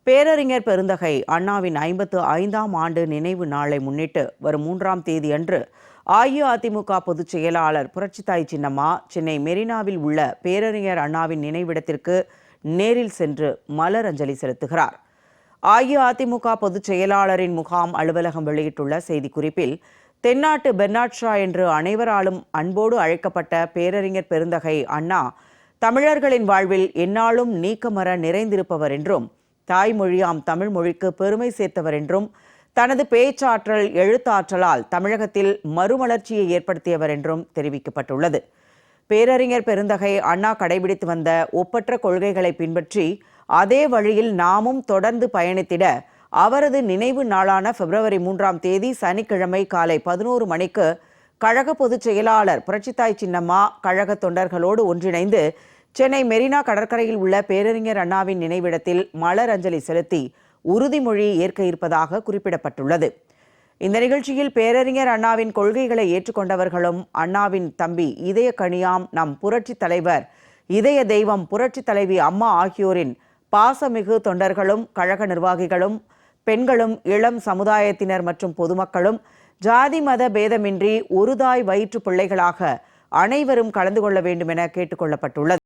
பேரறிஞர் பெருந்தகை அண்ணாவின் 55ஆம் ஆண்டு நினைவு நாளை முன்னிட்டு வரும் 3ஆம் தேதி அன்று அஇஅதிமுக பொதுச் செயலாளர் புரட்சித்தாய் சின்னம்மா சென்னை மெரினாவில் உள்ள பேரறிஞர் அண்ணாவின் நினைவிடத்திற்கு நேரில் சென்று மலர் அஞ்சலி செலுத்துகிறார். அஇஅதிமுக பொதுச் செயலாளரின் முகாம் அலுவலகம் வெளியிட்டுள்ள செய்திக்குறிப்பில், தென்னாட்டு பெர்னாட் ஷா என்று அனைவராலும் அன்போடு அழைக்கப்பட்ட பேரறிஞர் பெருந்தகை அண்ணா தமிழர்களின் வாழ்வில் எந்நாளும் நீக்கமற நிறைந்திருப்பவர் என்றும், தாய்மொழியாம் தமிழ் மொழிக்கு பெருமை சேர்த்தவர் என்றும், தனது பேச்சாற்றல் எழுத்தாற்றலால் தமிழகத்தில் மறுமலர்ச்சியை ஏற்படுத்தியவர் என்றும் தெரிவிக்கப்பட்டுள்ளது. பேரறிஞர் பெருந்தகை அண்ணா கடைபிடித்து வந்த ஒப்பற்ற கொள்கைகளை பின்பற்றி அதே வழியில் நாமும் தொடர்ந்து பயணித்திட அவரது நினைவு நாளான பிப்ரவரி 3ஆம் தேதி சனிக்கிழமை காலை 11 மணிக்கு கழக பொதுச் செயலாளர் புரட்சித்தாய் சின்னம்மா கழக தொண்டர்களோடு ஒன்றிணைந்து சென்னை மெரினா கடற்கரையில் உள்ள பேரறிஞர் அண்ணாவின் நினைவிடத்தில் மலர் அஞ்சலி செலுத்தி உறுதிமொழி ஏற்க இருப்பதாக குறிப்பிடப்பட்டுள்ளது. இந்த நிகழ்ச்சியில் பேரறிஞர் அண்ணாவின் கொள்கைகளை ஏற்றுக்கொண்டவர்களும், அண்ணாவின் தம்பி இதய கனியாம் நம் புரட்சி தலைவர் இதய தெய்வம் புரட்சி தலைவி அம்மா ஆகியோரின் பாசமிகு தொண்டர்களும், கழக நிர்வாகிகளும், பெண்களும், இளம் சமுதாயத்தினர் மற்றும் பொதுமக்களும் ஜாதி மத பேதமின்றி ஒருதாய் வயிற்று பிள்ளைகளாக அனைவரும் கலந்து கொள்ள வேண்டும் என கேட்டுக்கொள்ளப்பட்டுள்ளது.